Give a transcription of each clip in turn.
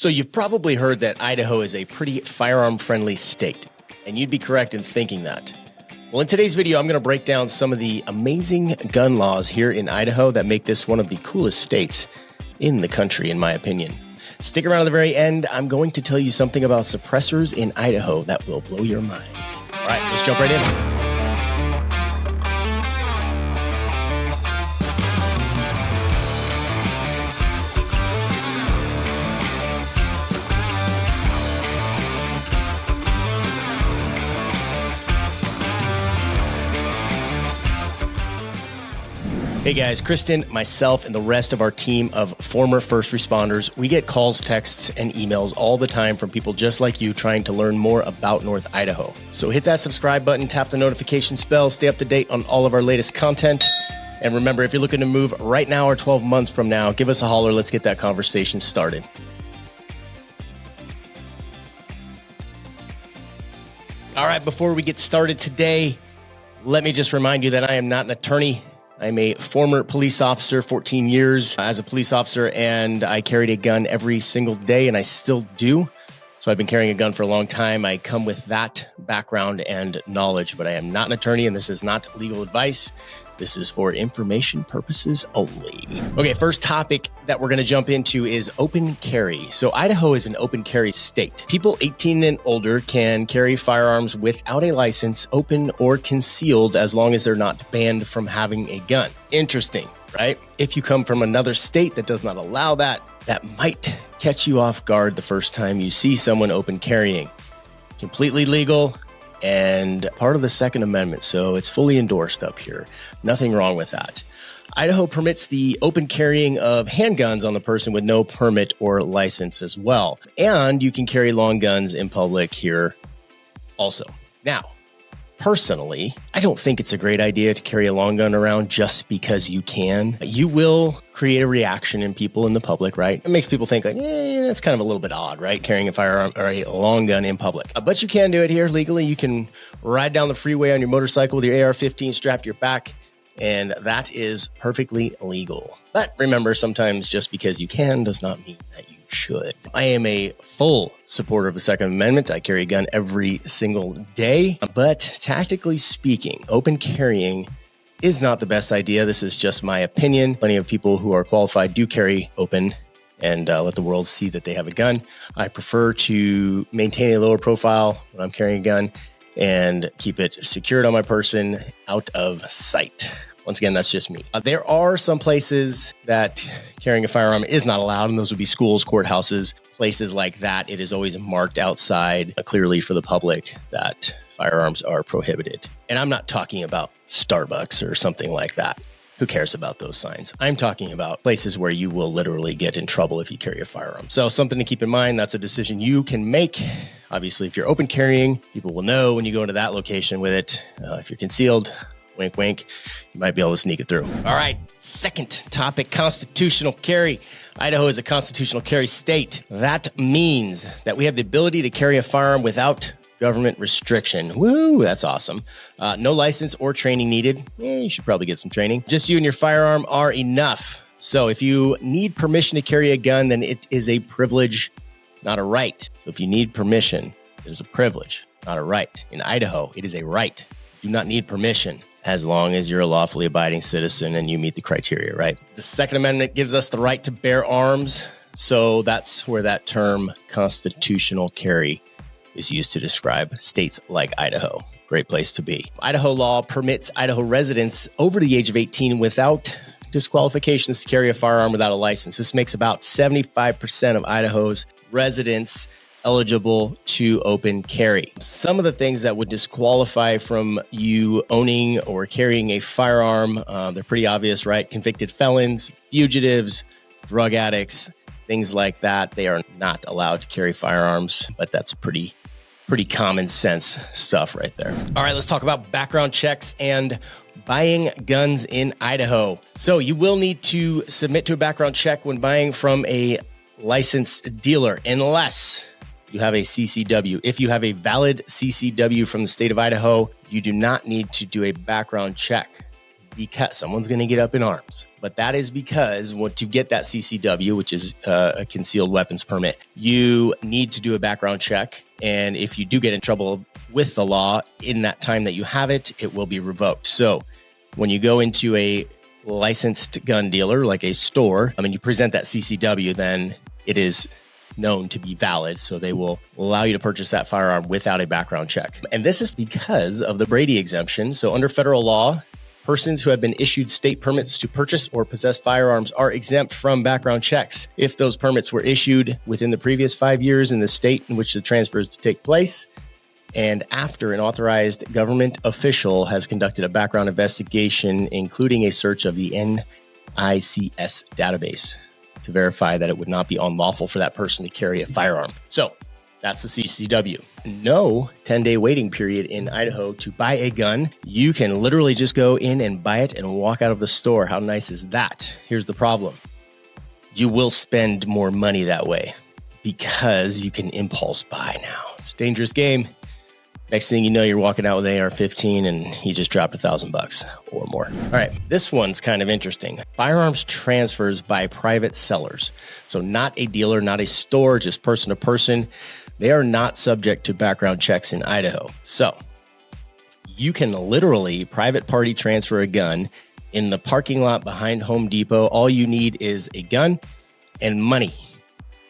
So you've probably heard that Idaho is a pretty firearm-friendly state, and you'd be correct in thinking that. Well, in today's video, I'm going to break down some of the amazing gun laws here in Idaho that make this one of the coolest states in the country, in my opinion. Stick around to the very end. I'm going to tell you something about suppressors in Idaho that will blow your mind. All right, let's jump right in. Hey guys, Kristen, myself, and the rest of our team of former first responders, we get calls, texts, and emails all the time from people just like you trying to learn more about North Idaho. So hit that subscribe button, tap the notification bell, stay up to date on all of our latest content. And remember, if you're looking to move right now or 12 months from now, give us a holler. Let's get that conversation started. All right, before we get started today, let me just remind you that I am not an attorney. I'm a former police officer, 14 years as a police officer, and I carried a gun every single day, and I still do. So I've been carrying a gun for a long time. I come with that background and knowledge, but I am not an attorney, and this is not legal advice. This is for information purposes only. Okay, first topic that we're going to jump into is open carry. So Idaho is an open carry state. People 18 and older can carry firearms without a license, open or concealed, as long as they're not banned from having a gun. Interesting, right? If you come from another state that does not allow that, that might catch you off guard the first time you see someone open carrying. Completely legal and part of the Second Amendment, so it's fully endorsed up here. Nothing wrong with that. Idaho permits the open carrying of handguns on the person with no permit or license as well. And you can carry long guns in public here also. Now, personally, I don't think it's a great idea to carry a long gun around just because you can. You will create a reaction in people in the public, right? It makes people think like, that's kind of a little bit odd, right? Carrying a firearm or a long gun in public. But you can do it here legally. You can ride down the freeway on your motorcycle with your AR-15 strapped to your back, and that is perfectly legal. But remember, sometimes just because you can does not mean that you should. I am a full supporter of the Second Amendment. I carry a gun every single day, but tactically speaking, open carrying is not the best idea. This is just my opinion. Plenty of people who are qualified do carry open and let the world see that they have a gun. I prefer to maintain a lower profile when I'm carrying a gun and keep it secured on my person, out of sight. Once again, that's just me. There are some places that carrying a firearm is not allowed, and those would be schools, courthouses, places like that. It is always marked outside clearly for the public that firearms are prohibited. And I'm not talking about Starbucks or something like that. Who cares about those signs? I'm talking about places where you will literally get in trouble if you carry a firearm. So something to keep in mind, that's a decision you can make. Obviously, if you're open carrying, people will know when you go into that location with it. If you're concealed, wink, wink, you might be able to sneak it through. All right, second topic, constitutional carry. Idaho is a constitutional carry state. That means that we have the ability to carry a firearm without government restriction. Woo, that's awesome. No license or training needed. You should probably get some training. Just you and your firearm are enough. So if you need permission to carry a gun, then it is a privilege, not a right. So if you need permission, it is a privilege, not a right. In Idaho, it is a right. You do not need permission as long as you're a lawfully abiding citizen and you meet the criteria, right? The Second Amendment gives us the right to bear arms. So that's where that term constitutional carry is used to describe states like Idaho. Great place to be. Idaho law permits Idaho residents over the age of 18 without disqualifications to carry a firearm without a license. This makes about 75% of Idaho's residents eligible to open carry. Some of the things that would disqualify from you owning or carrying a firearm, they're pretty obvious, right? Convicted felons, fugitives, drug addicts, things like that. They are not allowed to carry firearms, but that's pretty common sense stuff right there. All right, let's talk about background checks and buying guns in Idaho. So you will need to submit to a background check when buying from a licensed dealer, unless you have a CCW. If you have a valid CCW from the state of Idaho, you do not need to do a background check. because someone's going to get up in arms. But that is because to get that CCW, which is a concealed weapons permit, you need to do a background check. And if you do get in trouble with the law in that time that you have it, it will be revoked. So when you go into a licensed gun dealer, like a store, you present that CCW, then it is known to be valid. So they will allow you to purchase that firearm without a background check. And this is because of the Brady exemption. So under federal law, persons who have been issued state permits to purchase or possess firearms are exempt from background checks if those permits were issued within the previous 5 years in the state in which the transfer is to take place, and after an authorized government official has conducted a background investigation, including a search of the NICS database to verify that it would not be unlawful for that person to carry a firearm. So that's the CCW. No 10-day waiting period in Idaho to buy a gun. You can literally just go in and buy it and walk out of the store. How nice is that? Here's the problem. You will spend more money that way because you can impulse buy now. It's a dangerous game. Next thing you know, you're walking out with an AR-15 and you just dropped $1,000 or more. All right, this one's kind of interesting. Firearms transfers by private sellers. So not a dealer, not a store, just person to person. They are not subject to background checks in Idaho. So you can literally private party transfer a gun in the parking lot behind Home Depot. All you need is a gun and money.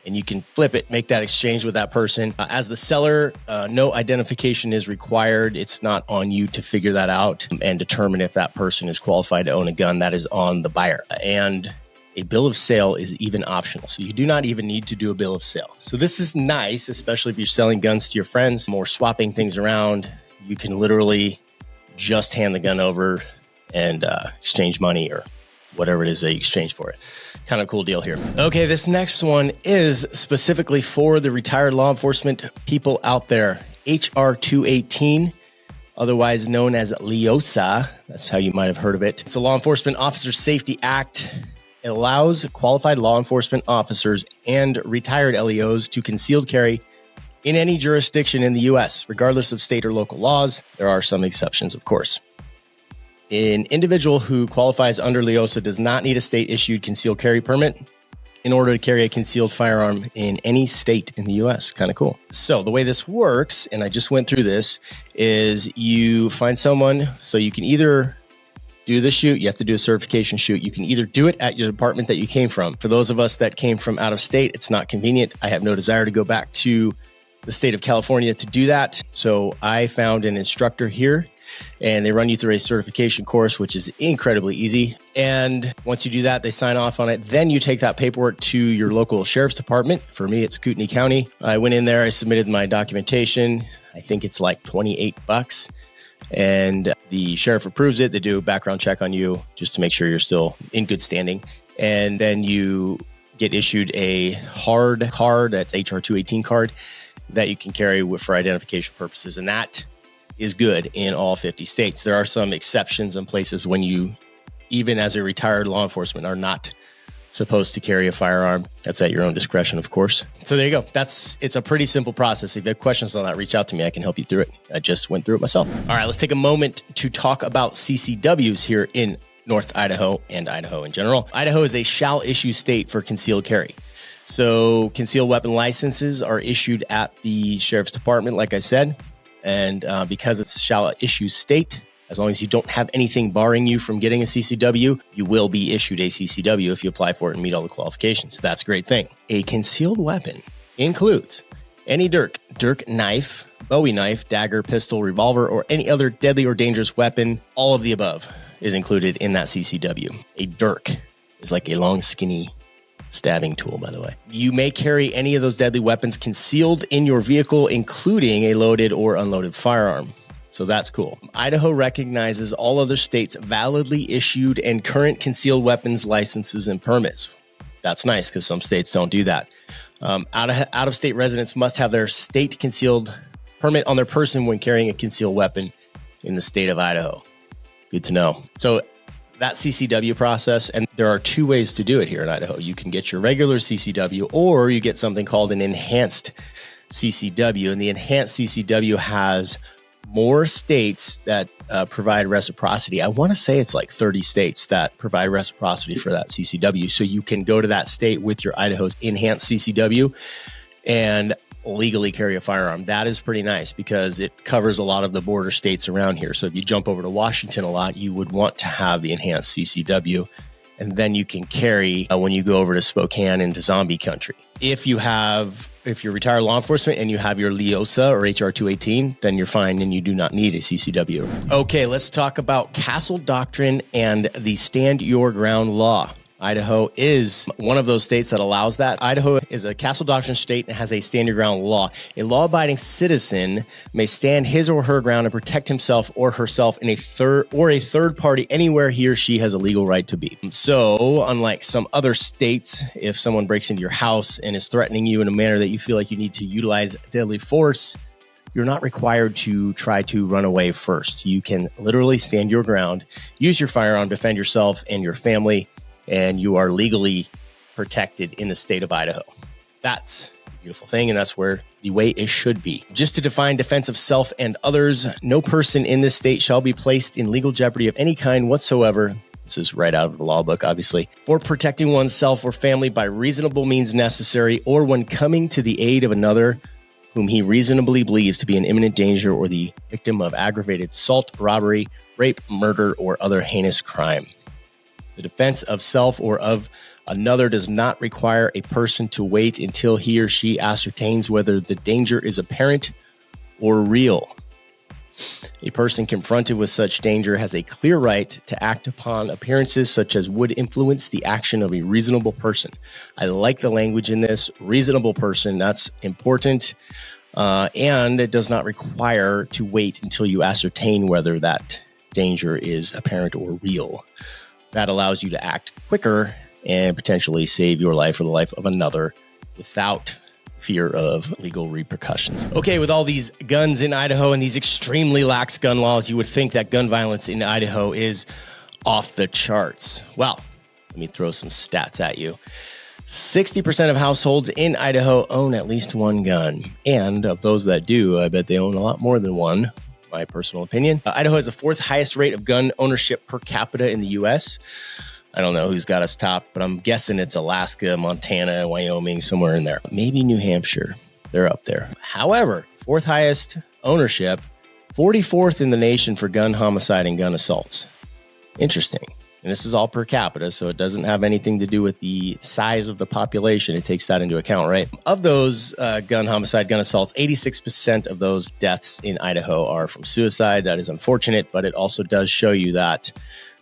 And you can flip it, make that exchange with that person. As the seller, no identification is required. It's not on you to figure that out and determine if that person is qualified to own a gun. That is on the buyer. And a bill of sale is even optional. So you do not even need to do a bill of sale. So this is nice, especially if you're selling guns to your friends or swapping things around. You can literally just hand the gun over and exchange money or whatever it is that you exchange for it. Kind of cool deal here. Okay, this next one is specifically for the retired law enforcement people out there. HR 218, otherwise known as LEOSA. That's how you might have heard of it. It's the Law Enforcement Officer Safety Act. It allows qualified law enforcement officers and retired LEOs to concealed carry in any jurisdiction in the U.S., regardless of state or local laws. There are some exceptions, of course. An individual who qualifies under LEOSA does not need a state-issued concealed carry permit in order to carry a concealed firearm in any state in the U.S. Kind of cool. So the way this works, and I just went through this, is you find someone, so you can either do the shoot, you have to do a certification shoot. You can either do it at your department that you came from. For those of us that came from out of state, it's not convenient. I have no desire to go back to the state of California to do that. So I found an instructor here, and they run you through a certification course, which is incredibly easy. And once you do that, they sign off on it. Then you take that paperwork to your local sheriff's department. For me, it's Kootenai County. I went in there, I submitted my documentation. I think it's like $28. And the sheriff approves it. They do a background check on you just to make sure you're still in good standing. And then you get issued a hard card, that's HR 218 card, that you can carry for identification purposes. And that is good in all 50 states. There are some exceptions in places when you, even as a retired law enforcement, are not supposed to carry a firearm. That's at your own discretion, of course. So there you go. It's a pretty simple process. If you have questions on that, reach out to me. I can help you through it. I just went through it myself. All right, let's take a moment to talk about CCWs here in North Idaho and Idaho in general. Idaho is a shall issue state for concealed carry. So concealed weapon licenses are issued at the sheriff's department, like I said. And because it's a shall issue state, as long as you don't have anything barring you from getting a CCW, you will be issued a CCW if you apply for it and meet all the qualifications. That's a great thing. A concealed weapon includes any dirk, knife, Bowie knife, dagger, pistol, revolver, or any other deadly or dangerous weapon. All of the above is included in that CCW. A dirk is like a long, skinny stabbing tool, by the way. You may carry any of those deadly weapons concealed in your vehicle, including a loaded or unloaded firearm. So that's cool. Idaho recognizes all other states' validly issued and current concealed weapons licenses and permits. That's nice because some states don't do that. Out-of-state residents must have their state concealed permit on their person when carrying a concealed weapon in the state of Idaho. Good to know. So that CCW process, and there are two ways to do it here in Idaho. You can get your regular CCW, or you get something called an enhanced CCW. And the enhanced CCW has more states that provide reciprocity. I want to say it's like 30 states that provide reciprocity for that CCW. So you can go to that state with your Idaho's enhanced CCW and legally carry a firearm. That is pretty nice because it covers a lot of the border states around here. So if you jump over to Washington a lot, you would want to have the enhanced CCW. And then you can carry when you go over to Spokane into zombie country. If you're retired law enforcement and you have your LEOSA or HR 218, then you're fine and you do not need a CCW. Okay, let's talk about Castle Doctrine and the Stand Your Ground law. Idaho is one of those states that allows that. Idaho is a Castle Doctrine state and has a stand your ground law. A law-abiding citizen may stand his or her ground and protect himself or herself in a third party anywhere he or she has a legal right to be. So, unlike some other states, if someone breaks into your house and is threatening you in a manner that you feel like you need to utilize deadly force, you're not required to try to run away first. You can literally stand your ground, use your firearm, defend yourself and your family, and you are legally protected in the state of Idaho. That's a beautiful thing, and that's where the way it should be. Just to define defense of self and others, no person in this state shall be placed in legal jeopardy of any kind whatsoever. This is right out of the law book, obviously. For protecting oneself or family by reasonable means necessary, or when coming to the aid of another whom he reasonably believes to be in imminent danger or the victim of aggravated assault, robbery, rape, murder, or other heinous crime. The defense of self or of another does not require a person to wait until he or she ascertains whether the danger is apparent or real. A person confronted with such danger has a clear right to act upon appearances such as would influence the action of a reasonable person. I like the language in this. Reasonable person, that's important. And it does not require to wait until you ascertain whether that danger is apparent or real. That allows you to act quicker and potentially save your life or the life of another without fear of legal repercussions. Okay, with all these guns in Idaho and these extremely lax gun laws, you would think that gun violence in Idaho is off the charts. Well, let me throw some stats at you. 60% of households in Idaho own at least one gun. And of those that do, I bet they own a lot more than one. My personal opinion. Idaho has the fourth highest rate of gun ownership per capita in the U.S. I don't know who's got us topped, but I'm guessing it's Alaska, Montana, Wyoming, somewhere in there. Maybe New Hampshire. They're up there. However, fourth highest ownership, 44th in the nation for gun homicide and gun assaults. Interesting. And this is all per capita, so it doesn't have anything to do with the size of the population. It takes that into account, right? Of those gun homicide, gun assaults, 86% of those deaths in Idaho are from suicide. That is unfortunate, but it also does show you that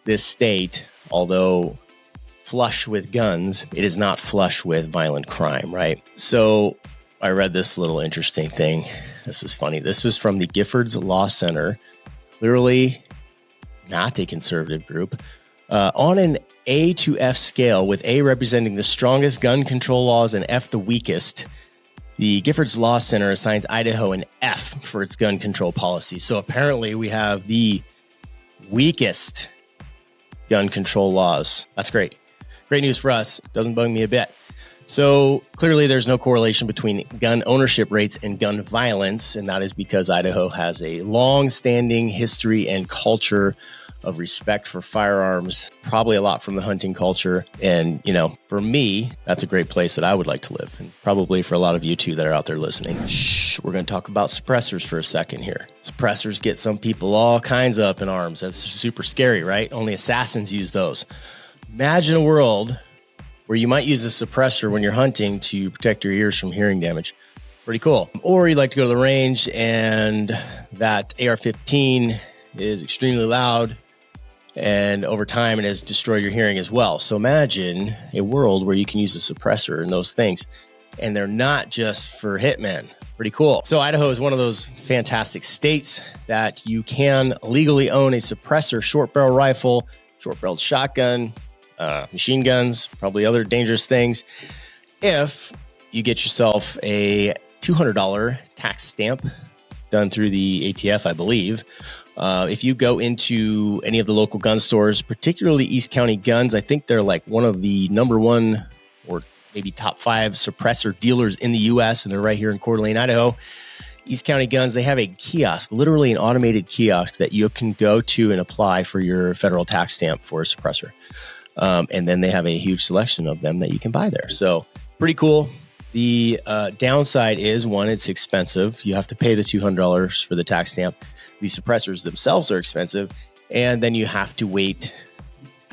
this state, although flush with guns, it is not flush with violent crime, right? So I read this little interesting thing. This is funny. This was from the Giffords Law Center, clearly not a conservative group. On an A to F scale, with A representing the strongest gun control laws and F the weakest, the Giffords Law Center assigns Idaho an F for its gun control policy. So apparently we have the weakest gun control laws. That's great. Great news for us. Doesn't bug me a bit. So clearly there's no correlation between gun ownership rates and gun violence, and that is because Idaho has a long-standing history and culture of respect for firearms, probably a lot from the hunting culture. And, you know, for me, that's a great place that I would like to live, and probably for a lot of you too that are out there listening. We're going to talk about suppressors for a second here. Suppressors get some people all kinds up in arms. That's super scary, right? Only assassins use those. Imagine a world where you might use a suppressor when you're hunting to protect your ears from hearing damage. Pretty cool. Or you'd like to go to the range and that AR-15 is extremely loud, and over time it has destroyed your hearing as well. So imagine a world where you can use a suppressor and those things, and they're not just for hitmen. Pretty cool. So Idaho is one of those fantastic states that you can legally own a suppressor, short barrel rifle, short barreled shotgun, machine guns, probably other dangerous things, if you get yourself a $200 tax stamp done through the ATF, I believe. If you go into any of the local gun stores, particularly East County Guns, I think they're like one of the number one or maybe top 5 suppressor dealers in the U.S., and they're right here in Coeur d'Alene, Idaho. East County Guns, they have a kiosk, literally an automated kiosk that you can go to and apply for your federal tax stamp for a suppressor. And then they have a huge selection of them that you can buy there. So pretty cool. The downside is, one, it's expensive. You have to pay the $200 for the tax stamp. The suppressors themselves are expensive. And then you have to wait,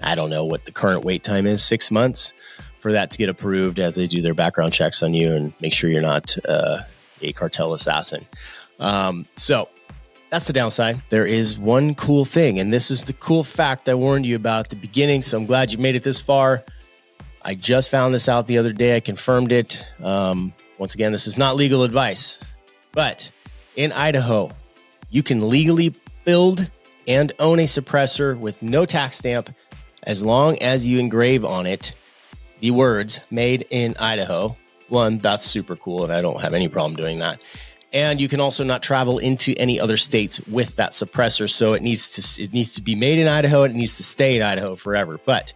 I don't know what the current wait time is, 6 months for that to get approved as they do their background checks on you and make sure you're not a cartel assassin. So that's the downside. There is one cool thing, and this is the cool fact I warned you about at the beginning, so I'm glad you made it this far. I just found this out the other day. I confirmed it. Once again, this is not legal advice, but in Idaho, you can legally build and own a suppressor with no tax stamp as long as you engrave on it the words "Made in Idaho." One, that's super cool, and I don't have any problem doing that. And you can also not travel into any other states with that suppressor. So it needs to be made in Idaho, and it needs to stay in Idaho forever. But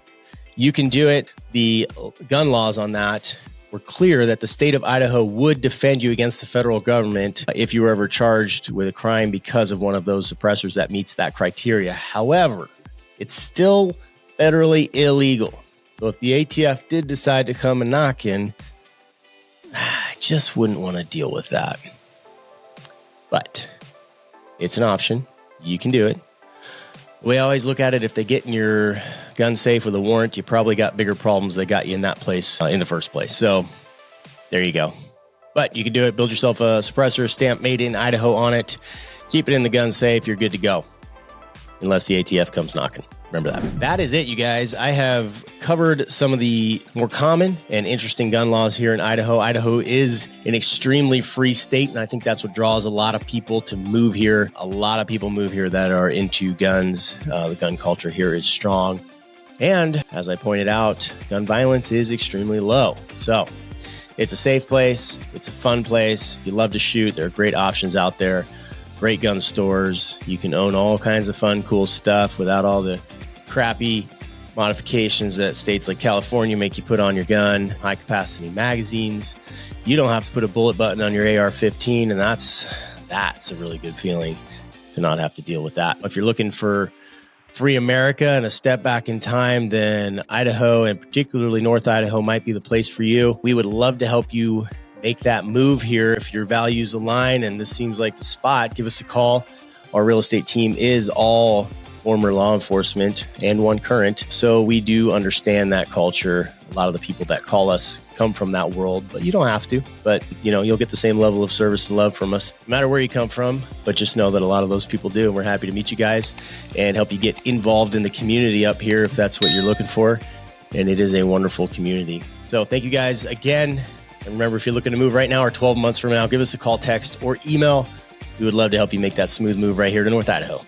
you can do it. The gun laws on that were clear that the state of Idaho would defend you against the federal government if you were ever charged with a crime because of one of those suppressors that meets that criteria. However, it's still federally illegal. So if the ATF did decide to come and knock in, I just wouldn't want to deal with that. But it's an option. You can do it. We always look at it, if they get in your gun safe with a warrant, you probably got bigger problems that got you in that place in the first place. So there you go. But you can do it. Build yourself a suppressor, stamp "Made in Idaho" on it. Keep it in the gun safe. You're good to go. Unless the ATF comes knocking. Remember that. That is it, you guys. I have covered some of the more common and interesting gun laws here in Idaho. Idaho is an extremely free state, and I think that's what draws a lot of people to move here. A lot of people move here that are into guns. The gun culture here is strong. And as I pointed out, gun violence is extremely low. So it's a safe place. It's a fun place. If you love to shoot, there are great options out there. Great gun stores. You can own all kinds of fun, cool stuff without all the crappy modifications that states like California make you put on your gun. High capacity magazines. You don't have to put a bullet button on your AR-15, and that's a really good feeling to not have to deal with that. If you're looking for free America and a step back in time, then Idaho, and particularly North Idaho, might be the place for you. We would love to help you make that move here. If your values align and this seems like the spot, give us a call. Our real estate team is all former law enforcement and one current. So we do understand that culture. A lot of the people that call us come from that world, but you don't have to. But you'll get the same level of service and love from us, no matter where you come from. But just know that a lot of those people do. And we're happy to meet you guys and help you get involved in the community up here if that's what you're looking for. And it is a wonderful community. So thank you guys again. And remember, if you're looking to move right now or 12 months from now, give us a call, text, or email. We would love to help you make that smooth move right here to North Idaho.